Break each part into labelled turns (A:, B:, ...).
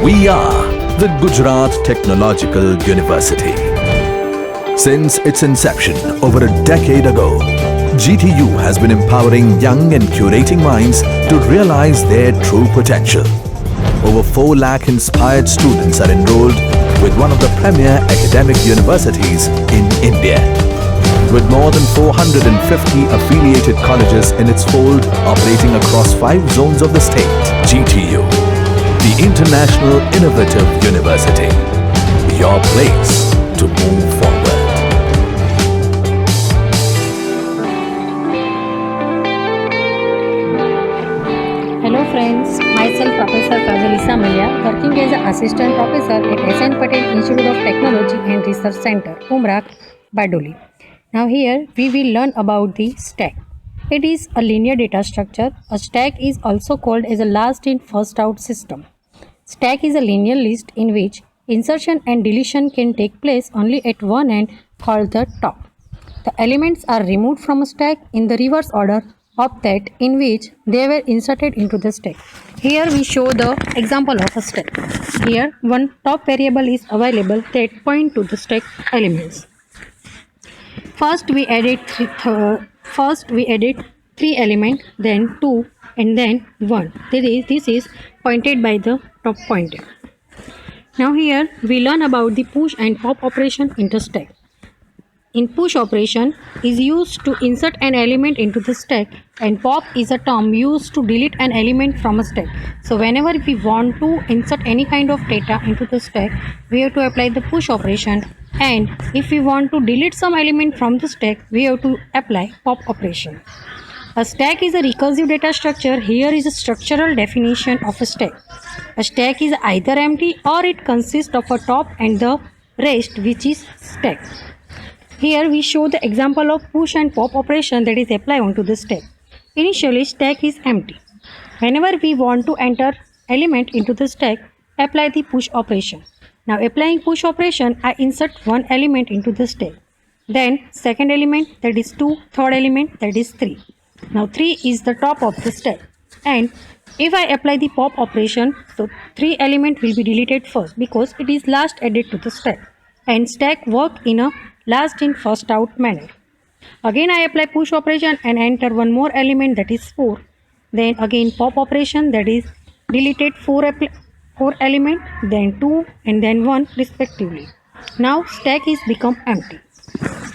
A: We are the Gujarat Technological University. Since its inception over a decade ago, GTU has been empowering young and curating minds to realize their true potential. Over 4 lakh inspired students are enrolled with one of the premier academic universities in India. With more than 450 affiliated colleges in its fold operating across 5 zones of the state, GTU, the International Innovative University, your place to move forward.
B: Hello friends, myself Professor Kajal Maya, working as an Assistant Professor at SN Patel Institute of Technology and Research Center, Umrah, Badoli. Now here we will learn about the stack. It is a linear data structure. A stack is also called as a last in first out system. Stack is a linear list in which insertion and deletion can take place only at one end, called the top. The elements are removed from a stack in the reverse order of that in which they were inserted into the stack. Here we show the example of a stack. Here one top variable is available that point to the stack elements. First we added 3 elements, then 2 and then 1. This is pointed by the top pointer. Now here we learn about the push and pop operation in the stack. In push operation is used to insert an element into the stack, and pop is a term used to delete an element from a stack. So whenever we want to insert any kind of data into the stack, we have to apply the push operation, and if we want to delete some element from the stack, we have to apply pop operation. A stack is a recursive data structure. Here is a structural definition of a stack. A stack is either empty or it consists of a top and the rest, which is stack. Here we show the example of push and pop operation that is applied onto the stack. Initially stack is empty. Whenever we want to enter element into the stack, apply the push operation. Now applying push operation, I insert one element into the stack. Then second element, that is 2, third element, that is 3. Now 3 is the top of the stack, and if I apply the pop operation, so 3 element will be deleted first because it is last added to the stack, and stack work in a last in first out manner. Again I apply push operation and enter one more element, that is 4. Then again pop operation, that is deleted 4 element, then 2 and then 1 respectively. Now stack is become empty.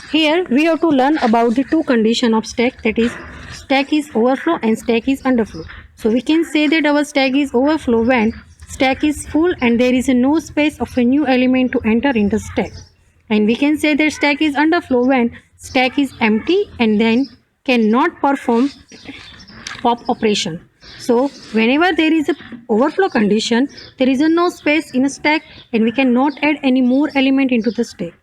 B: Here we have to learn about the 2 condition of stack, that is stack is overflow and stack is underflow. So we can say that our stack is overflow when stack is full and there is no space of a new element to enter in the stack. And we can say that stack is underflow when stack is empty and then cannot perform pop operation. So whenever there is a overflow condition, there is no space in a stack and we cannot add any more element into the stack.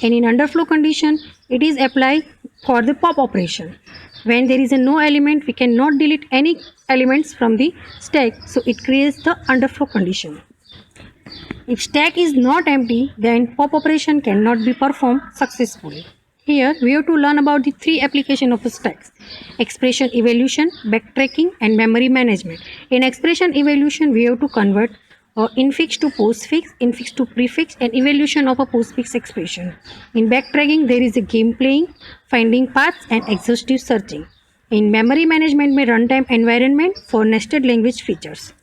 B: And in underflow condition, it is applied for the pop operation. When there is no element, we cannot delete any elements from the stack, so it creates the underflow condition. If stack is not empty, then pop operation cannot be performed successfully. Here we have to learn about the 3 applications of stacks: expression evaluation, backtracking and memory management. In expression evaluation, we have to convert infix to postfix, infix to prefix, and evaluation of a postfix expression. In backtracking, there is a game playing, finding paths and exhaustive searching. In memory management में runtime environment for nested language features.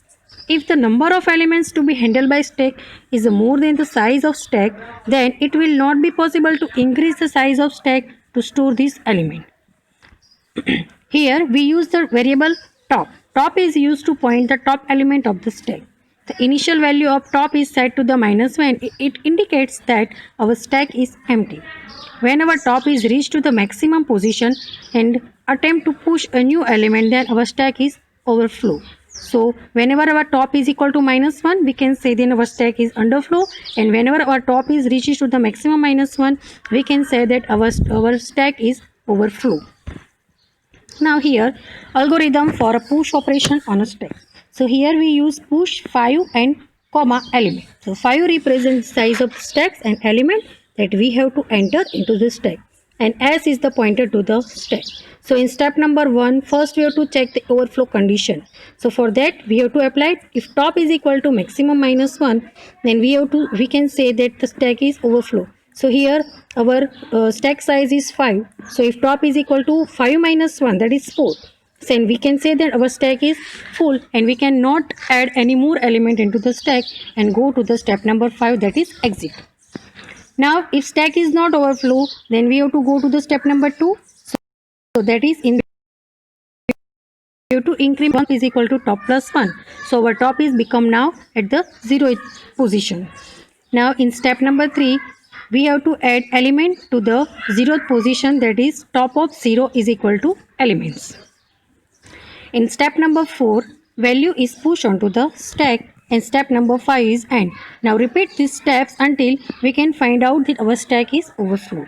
B: If the number of elements to be handled by stack is more than the size of stack, then it will not be possible to increase the size of stack to store this element. Here we use the variable top. Top is used to point the top element of the stack. The initial value of top is set to the -1. It indicates that our stack is empty. When our top is reached to the maximum position and attempt to push a new element, then our stack is overflow. So whenever our top is equal to -1, we can say then our stack is underflow, and whenever our top is reaches to the maximum -1, we can say that our stack is overflow. Now here algorithm for a push operation on a stack. So here we use push 5 and comma element. So 5 represents size of stacks and element that we have to enter into the stack, and S is the pointer to the stack. So in step number 1, first we have to check the overflow condition. So for that we have to apply, if top is equal to maximum minus 1, then we can say that the stack is overflow. So here our stack size is 5. So if top is equal to 5 minus 1, that is 4. Then we can say that our stack is full and we cannot add any more element into the stack and go to the step number 5, that is exit. Now if stack is not overflow, then we have to go to the step number 2. So that is in we have to increment 1 is equal to top plus 1. So our top is become now at the 0th position. Now in step number 3, we have to add element to the 0th position, that is top of 0 is equal to elements. In step number 4, value is pushed onto the stack and step number 5 is end. Now repeat these steps until we can find out that our stack is overflow.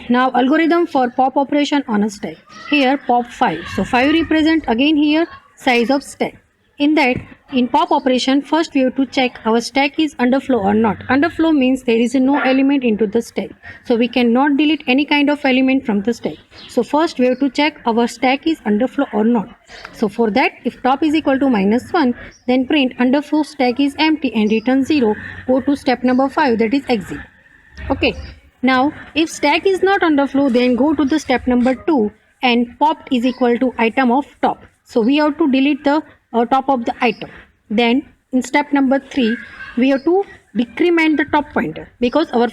B: Now algorithm for pop operation on a stack. Here pop 5. So 5 represent again here size of stack. In that, in pop operation, first we have to check our stack is underflow or not. Underflow means there is no element into the stack. So we cannot delete any kind of element from the stack. So first we have to check our stack is underflow or not. So for that, if top is equal to minus 1, then print underflow stack is empty and return 0. Go to step number 5, that is exit. Okay. Now if stack is not underflow, then go to the step number 2 and pop is equal to item of top. So we have to delete the top of the item. Then in step number 3, we have to decrement the top pointer because our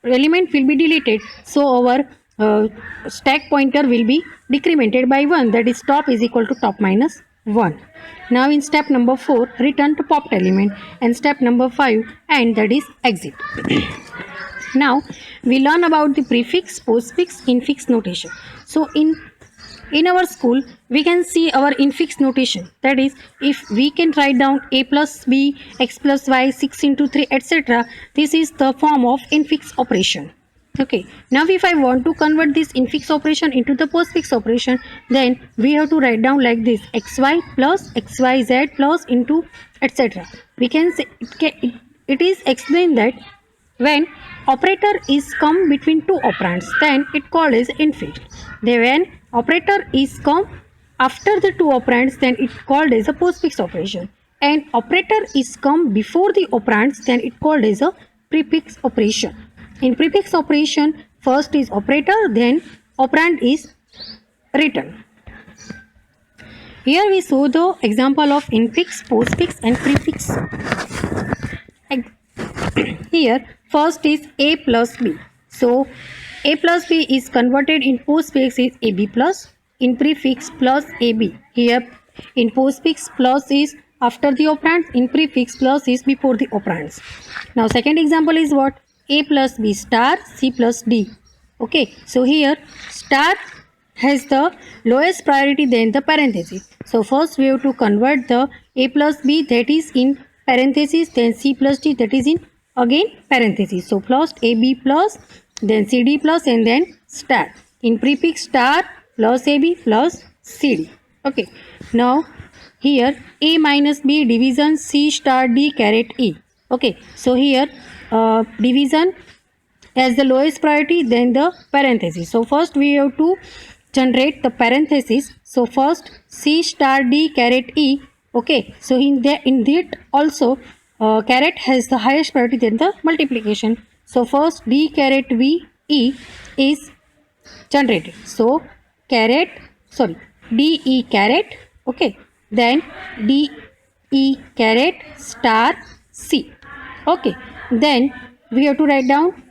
B: element will be deleted. So our stack pointer will be decremented by 1, that is top is equal to top minus 1. Now in step number 4, return to popped element, and step number 5, and that is exit. Now we learn about the prefix, postfix, infix notation. So in our school we can see our infix notation, that is if we can write down a plus b, x plus y, 6 into 3, etc. This is the form of infix operation. Okay, now if I want to convert this infix operation into the postfix operation, then we have to write down like this: xy plus xyz plus into etc. We can say it is explained that when operator is come between two operands, then it called as infix. Then when operator is come after the two operands, then it called as a postfix operation. And operator is come before the operands, then it called as a prefix operation. In prefix operation, first is operator, then operand is written. Here we saw the example of infix, postfix and prefix. Here first is a plus b. So a plus b is converted in postfix is ab plus, in prefix plus ab. Here in postfix plus is after the operands, in prefix plus is before the operands. Now second example is what? A plus b star c plus d. Okay, so here star has the lowest priority than the parenthesis. So first we have to convert the a plus b, that is in parenthesis, then c plus d, that is in again parenthesis. So plus ab plus, then cd plus, and then star. In prefix star plus ab plus cd. Okay, now here a minus b division c star d caret e. Okay, so here division has the lowest priority, then the parenthesis. So first we have to generate the parenthesis. So first c star d caret e. Okay, so in that also caret has the highest priority than the multiplication. So first d caret v e is generated. So d e caret, okay, then d e caret star c. Okay, then we have to write down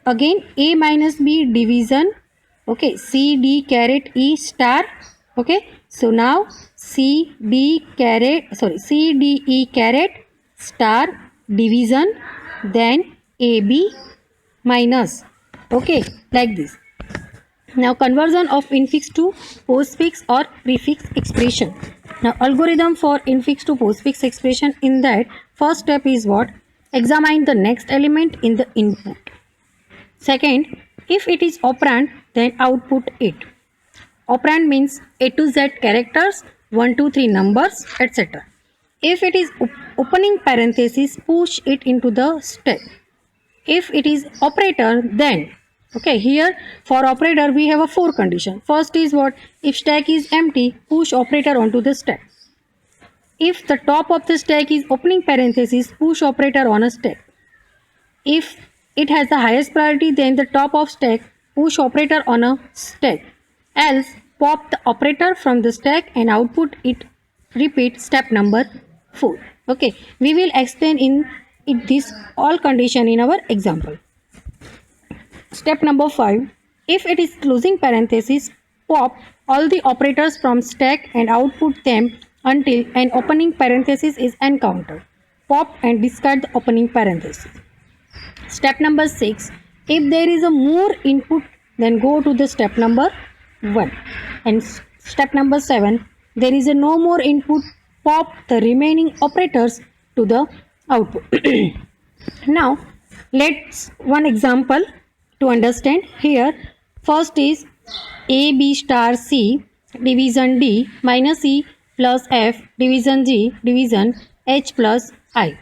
B: again a minus b division, okay, c d caret e star. Okay, so now c d e caret star division, then ab minus, okay, like this. Now conversion of infix to postfix or prefix expression. Now algorithm for infix to postfix expression, in that first step is what? Examine the next element in the input. Second, if it is operand, then output it. Operand means A to Z characters, 1, 2, 3 numbers, etc. If it is opening parenthesis, push it into the stack. If it is operator, then Okay, here for operator we have a 4 condition. First is what? If stack is empty, push operator onto the stack. If the top of the stack is opening parenthesis, push operator on a stack. If it has the highest priority, then the top of stack, push operator on a stack. Else, pop the operator from the stack and output it. Repeat step number 4. Okay, we will explain in this all condition in our example. Step number 5. If it is closing parenthesis, pop all the operators from stack and output them until an opening parenthesis is encountered. Pop and discard the opening parenthesis. Step number 6. If there is a more input, then go to the step number 1. And step number 7. There is a no more input, pop the remaining operators to the output. Now, let's one example to understand. Here, first is A, B star C division D minus E plus F division G division H plus I.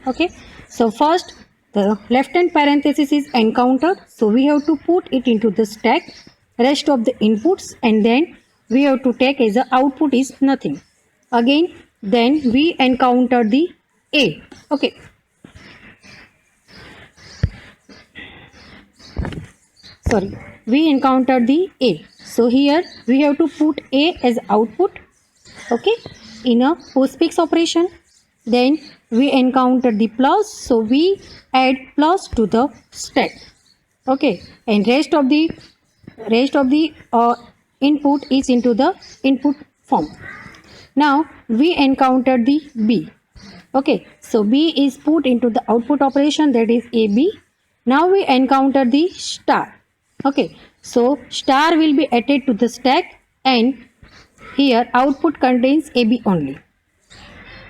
B: Okay, so first the left hand parenthesis is encountered, so we have to put it into the stack, rest of the inputs, and then we have to take as the output is nothing. Again, then we encounter the A. Okay, sorry, we encounter the A. So here we have to put A as output, okay, in a postfix operation. Then we encounter the plus, so we add plus to the stack, okay, and rest of the input is into the input form. Now we encounter the B. Okay, so B is put into the output operation, that is AB. Now we encounter the star. Okay, so star will be added to the stack, and here output contains AB only.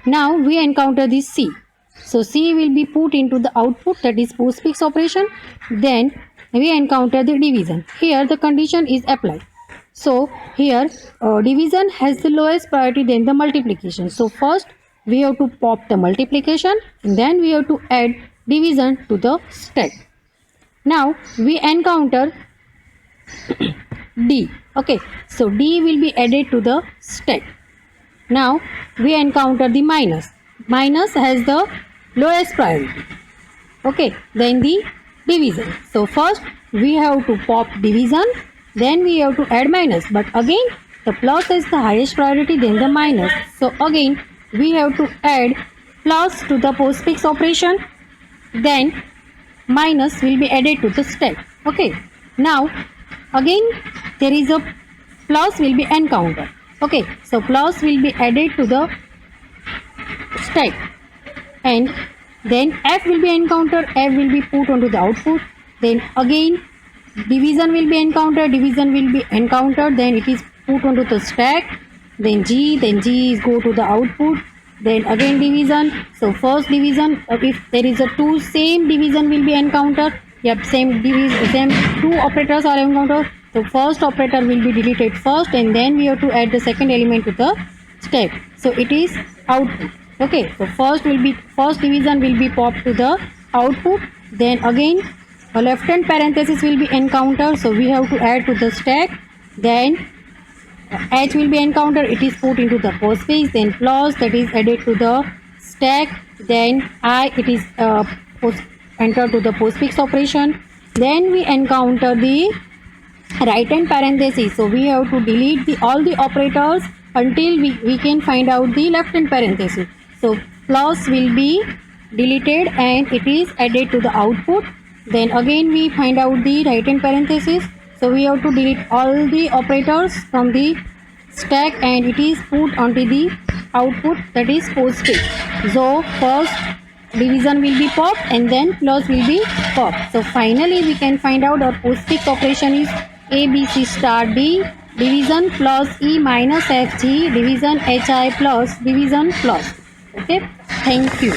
B: Now we encounter the C. So C will be put into the output, that is postfix operation. Then we encounter the division. Here the condition is applied. So here division has the lowest priority than the multiplication. So first we have to pop the multiplication, and then we have to add division to the stack. Now we encounter D. Okay, so D will be added to the stack. Now we encounter the minus. Minus has the lowest priority. Okay, then the division. So first we have to pop division, then we have to add minus, but again the plus is the highest priority than the minus. So again we have to add plus to the postfix operation, then minus will be added to the stack. Okay, now again there is a plus will be encountered. Okay, so plus will be added to the stack, and then F will be encountered, F will be put onto the output. Then again division will be encountered, division will be encountered, then it is put onto the stack. Then G is go to the output. Then again division. So first division, if there is a two same division will be encountered. Yep, same two operators are encountered. So first operator will be deleted first, and then we have to add the second element to the stack. So it is output. Okay, so first division will be popped to the output. Then again a left hand parenthesis will be encountered, so we have to add to the stack. Then H will be encountered, it is put into the postfix. Then plus, that is added to the stack. Then I, it is entered to the postfix operation. Then we encounter the right hand parenthesis, so we have to delete all the operators until we can find out the left hand parenthesis. So plus will be deleted and it is added to the output. Then again we find out the right hand parenthesis, so we have to delete all the operators from the stack and it is put onto the output, that is postfix. So first division will be popped and then plus will be popped. So finally we can find out our postfix operation is ABC star D division plus E minus FG division HI plus division plus. Okay, thank you.